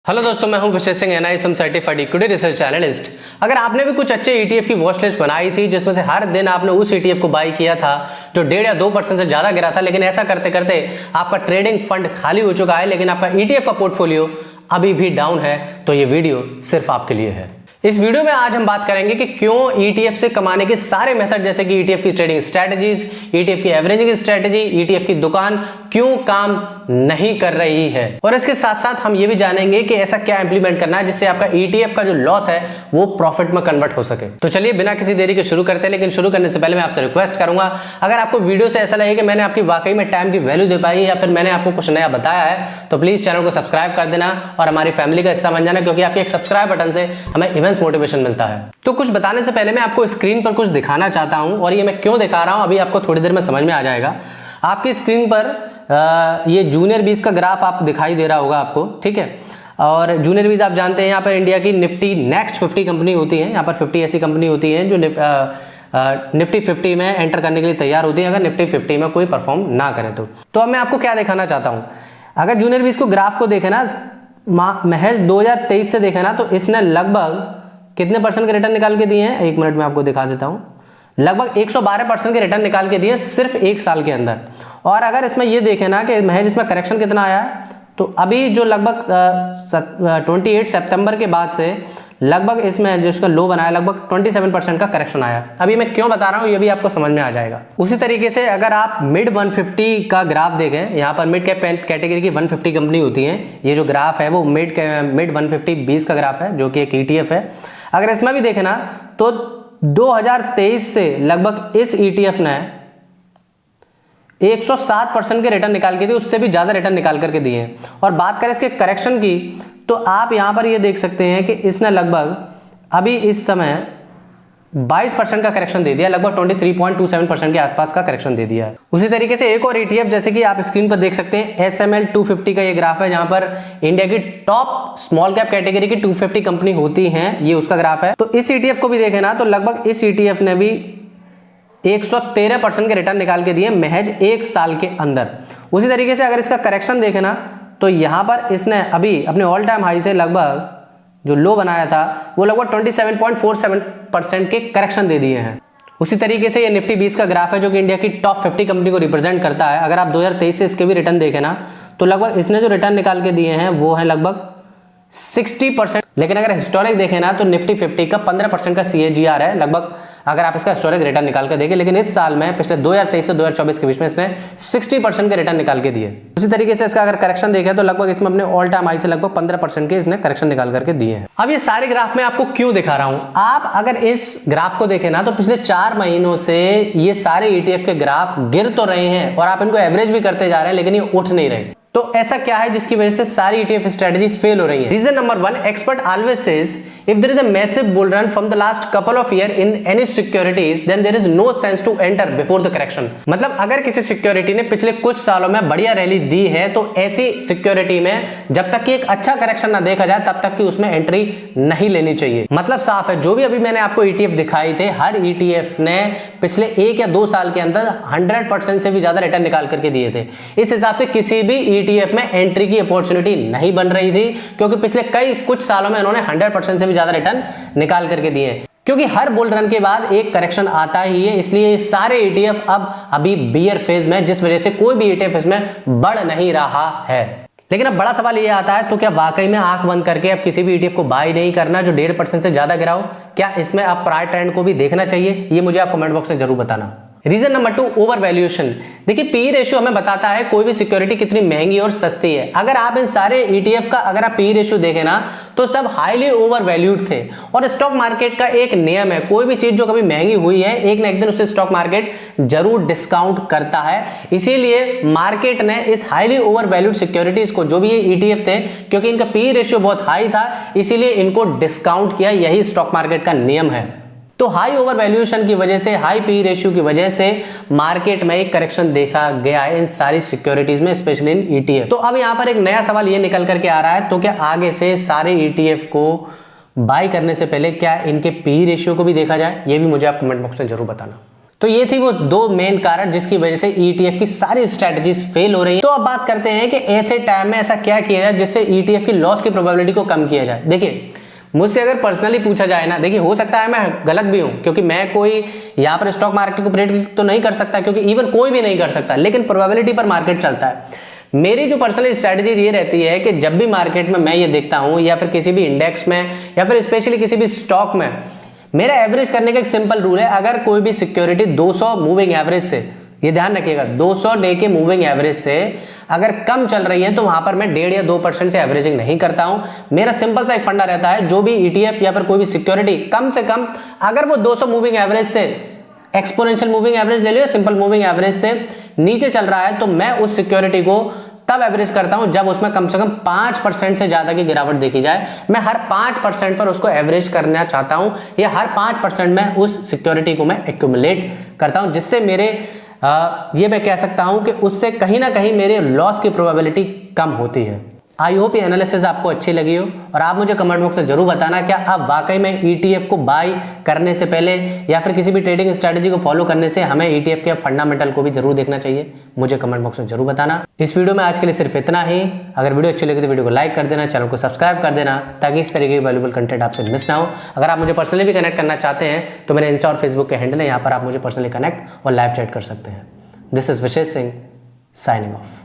Hello दोस्तों, मैं हूं Vishesh Singh, NISM certified equity research analyst. अगर आपने भी कुछ अच्छे ETF की वॉच लिस्ट बनाई थी जिसमें से हर दिन आपने उस ETF को बाई किया था जो 1.5 या 2% से ज्यादा गिरा था, लेकिन ऐसा करते करते आपका ट्रेडिंग फंड खाली हो चुका है, लेकिन आपका ETF का पोर्टफोलियो अभी भी डाउन है, तो ये वीडियो सिर्फ आपके लिए है। इस वीडियो में आज हम बात करेंगे कि क्यों ETF से कमाने के सारे मेथड जैसे कि ETF की ट्रेडिंग स्ट्रेटजीज, ETF की एवरेजिंग स्ट्रेटजी, ETF की दुकान क्यों काम नहीं कर रही है, और इसके साथ साथ हम ये भी जानेंगे कि ऐसा क्या इंप्लीमेंट करना है जिससे आपका ETF का जो लॉस है वो प्रॉफिट में कन्वर्ट हो सके। तो चलिए बिना किसी देरी के शुरू करते हैं, लेकिन शुरू करने से पहले मैं आपसे रिक्वेस्ट करूंगा, अगर आपको वीडियो से ऐसा लगे कि मैंने आपकी वाकई में टाइम की वैल्यू दे पाई या फिर मैंने आपको कुछ नया बताया है, तो प्लीज चैनल को सब्सक्राइब कर देना और हमारी फैमिली का हिस्सा बन जाना, क्योंकि आपके एक सब्सक्राइब बटन से हमें इवेंट्स मोटिवेशन मिलता है। तो कुछ बताने से पहले मैं आपको स्क्रीन पर कुछ दिखाना चाहता हूं, और ये मैं क्यों दिखा रहा हूं अभी आपको थोड़ी देर में समझ में आ जाएगा। आपकी स्क्रीन पर ये जूनियर 20 का ग्राफ आप दिखाई दे रहा होगा आपको, ठीक है। और जूनियर 20 आप जानते हैं यहाँ पर इंडिया की निफ्टी नेक्स्ट 50 कंपनी होती है। यहाँ पर 50 ऐसी कंपनी होती हैं जो निफ्टी 50 में एंटर करने के लिए तैयार होती है अगर निफ्टी 50 में कोई परफॉर्म ना करे तो अब मैं आपको क्या दिखाना चाहता हूँ। अगर जूनियर 20 को ग्राफ को देखे ना, महज 2023 से देखे ना, तो इसने लगभग कितने परसेंट के रिटर्न निकाल के दिए हैं, एक मिनट में आपको दिखा देता हूँ। लगभग 112% के रिटर्न निकाल के दिए सिर्फ एक साल के अंदर। और अगर इसमें ये देखें ना कि महज इसमें करेक्शन कितना आया है, तो अभी जो लगभग 28 सितंबर के बाद से लगभग इसमें जिसका लो बनाया लगभग 27% का करेक्शन आया। अभी मैं क्यों बता रहा हूँ ये भी आपको समझ में आ जाएगा। उसी तरीके से अगर आप मिड 150 का ग्राफ देखें, यहाँ पर मिड कैप कैटेगरी की 150 कंपनी होती है। ये जो ग्राफ है वो मिड 150 20 का ग्राफ है जो कि एक ETF है। अगर इसमें भी देखें ना तो 2023 से लगभग इस ETF ने 107% के रिटर्न निकाल के दिए, उससे भी ज्यादा रिटर्न निकाल करके दिए हैं। और बात करें इसके करेक्शन की, तो आप यहां पर ये देख सकते हैं कि इसने लगभग अभी इस समय 22% का करेक्शन दे दिया, लगभग 23.27% के आसपास का करेक्शन दे दिया है। उसी तरीके से एक और ETF जैसे कि आप स्क्रीन पर देख सकते हैं SML 250 का ये ग्राफ है, जहां पर इंडिया की टॉप स्मॉल कैप कैटेगरी की 250 कंपनी होती हैं, ये उसका ग्राफ है। तो इस ETF को भी देखें ना, तो लगभग इस ETF ने भी 113% के रिटर्न निकाल के दिए महज एक साल के अंदर। उसी तरीके से अगर इसका करेक्शन देखें ना, तो यहां पर इसने अभी अपने ऑल टाइम हाई से लगभग जो लो बनाया था वो लगभग 27.47% के करेक्शन दे दिए हैं। उसी तरीके से ये निफ्टी 20 का ग्राफ है जो कि इंडिया की टॉप 50 कंपनी को रिप्रेजेंट करता है। अगर आप 2023 से इसके भी रिटर्न देखें ना, तो लगभग इसने जो रिटर्न निकाल के दिए हैं वो है लगभग 60%। लेकिन अगर हिस्टोरिक देखें ना, तो निफ्टी 50 का 15% का CAGR है लगभग, अगर आप इसका हिस्टोरिक रिटर्न निकाल के देखें। लेकिन इस साल में पिछले 2023 से 2024 के बीच में इसने 60% के रिटर्न निकाल के दिए। उसी तरीके से इसका अगर करेक्शन देखें तो लगभग इसमें अपने ऑल टाइम हाई से लगभग 15% के इसने करेक्शन निकाल करके दिए हैं। अब ये सारे ग्राफ मैं आपको क्यों दिखा रहा हूं, आप अगर इस ग्राफ को देखें ना, तो पिछले 4 महीनों से ये सारे ETF के ग्राफ गिर तो रहे हैं और आप इनको एवरेज भी करते जा रहे हैं, लेकिन ये उठ नहीं रहे। तो ऐसा क्या है जिसकी वजह से सारी ETF स्ट्रेटजी फेल हो रही है? Reason number 1, expert always says if there is a massive bull run from the last couple of year in any securities then there is no sense to enter before the correction। मतलब अगर किसी security ने पिछले कुछ सालों में बढ़िया rally दी है, तो ऐसी सिक्योरिटी में जब तक कि एक अच्छा करेक्शन ना देखा जाए तब तक कि उसमें एंट्री नहीं लेनी चाहिए। मतलब साफ है, जो भी अभी मैंने आपको ETF दिखाई थे, हर ETF ने पिछले 1 या 2 साल के अंदर 100% से भी ज्यादा रिटर्न निकाल करके दिए थे। इस हिसाब से किसी भी ETF में एंट्री की अपॉर्चुनिटी नहीं बन रही थी, क्योंकि पिछले कुछ सालों में इन्होंने 100% से भी ज्यादा रिटर्न निकाल करके दिए। क्योंकि हर बुल रन के बाद एक करेक्शन आता ही है, इसलिए सारे ETF अब अभी बियर फेज में, जिस वजह से कोई भी ETF इसमें बढ़ नहीं रहा है। लेकिन अब बड़ा सवाल ये आता है, तो क्या वाकई में आंख बंद करके अब किसी भी ETF को बाय नहीं करना जो 1.5% से ज्यादा गिरा हो? क्या इसमें अब प्राइस ट्रेंड को भी देखना चाहिए? ये मुझे आप कमेंट बॉक्स में जरूर बताना। Reason number 2, overvaluation. देखिए, PE रेशियो हमें बताता है कोई भी सिक्योरिटी कितनी महंगी और सस्ती है। अगर आप इन सारे ETF का अगर आप PE रेशियो देखें ना, तो सब हाईली ओवर वैल्यूड थे। और स्टॉक मार्केट का एक नियम है, कोई भी चीज जो कभी महंगी हुई है, एक ना एक दिन उसे स्टॉक मार्केट जरूर डिस्काउंट करता है। इसीलिए मार्केट ने इस हाईली ओवर वैल्यूड सिक्योरिटीज को, जो भी ये ETF थे, क्योंकि इनका PE रेशियो बहुत हाई था, इसीलिए इनको डिस्काउंट किया। यही स्टॉक मार्केट का नियम है। तो हाई ओवर वैल्यूएशन की वजह से, हाई PE रेशियो की वजह से मार्केट में एक करेक्शन देखा गया है इन सारी सिक्योरिटीज में, स्पेशली इन ETF। तो अब यहां पर एक नया सवाल ये निकल करके आ रहा है, तो क्या आगे से सारे ETF को बाय करने से पहले क्या इनके PE रेशियो को भी देखा जाए? ये भी मुझे आप कमेंट बॉक्स में जरूर बताना। तो ये थी वो दो मेन कारण जिसकी वजह से ETF की सारी स्ट्रेटजीज फेल हो रही है। तो अब बात करते हैं कि ऐसे टाइम में ऐसा क्या किया जाए जिससे ETF की लॉस की प्रोबेबिलिटी को कम किया जाए। देखिए, मुझसे अगर पर्सनली पूछा जाए ना, देखिए हो सकता है मैं गलत भी हूं, क्योंकि मैं कोई यहाँ पर स्टॉक मार्केट को प्रेडिक्ट तो नहीं कर सकता, क्योंकि इवन कोई भी नहीं कर सकता, लेकिन प्रोबेबिलिटी पर मार्केट चलता है। मेरी जो पर्सनल स्ट्रेटजी ये रहती है कि जब भी मार्केट में मैं ये देखता हूं या फिर किसी भी इंडेक्स में या फिर स्पेशली किसी भी स्टॉक में, मेरा एवरेज करने का एक सिंपल रूल है। अगर कोई भी सिक्योरिटी 200 मूविंग एवरेज से, ये ध्यान रखिएगा, 200 डे के मूविंग एवरेज से अगर कम चल रही है तो वहां पर मैं 1.5 या 2% से एवरेजिंग नहीं करता हूं। मेरा सिंपल सा एक फंडा रहता है, जो भी ETF या फिर कोई भी सिक्योरिटी कम से कम अगर वो 200 मूविंग एवरेज से, एक्सपोनेंशियल मूविंग एवरेज ले लो या सिंपल मूविंग एवरेज से नीचे चल रहा है, तो मैं उस सिक्योरिटी को तब एवरेज करता हूं जब उसमें कम से कम 5% से ज्यादा की गिरावट देखी जाए। मैं हर 5% पर उसको एवरेज करना चाहता हूं, या हर 5% में उस सिक्योरिटी को मैं एक्यूमुलेट करता हूं, जिससे मेरे ये मैं कह सकता हूं कि उससे कहीं ना कहीं मेरे लॉस की प्रोबेबिलिटी कम होती है। आई होप ये एनालिसिस आपको अच्छी लगी हो, और आप मुझे कमेंट बॉक्स में जरूर बताना क्या आप वाकई में ETF को बाय करने से पहले या फिर किसी भी ट्रेडिंग स्ट्रेटजी को फॉलो करने से हमें ETF के फंडामेंटल को भी जरूर देखना चाहिए। मुझे कमेंट बॉक्स में जरूर बताना। इस वीडियो में आज के लिए सिर्फ इतना ही। अगर वीडियो अच्छी लगी तो वीडियो को लाइक कर देना, चैनल को सब्सक्राइब कर देना, ताकि इस तरीके की वैल्यूबल कंटेंट आपसे मिस ना हो। अगर आप मुझे पर्सनली भी कनेक्ट करना चाहते हैं तो मेरे इंस्टा और फेसबुक के हैंडल है, यहाँ पर आप मुझे पर्सनली कनेक्ट और लाइव चैट कर सकते हैं। This is Vishesh Singh signing of.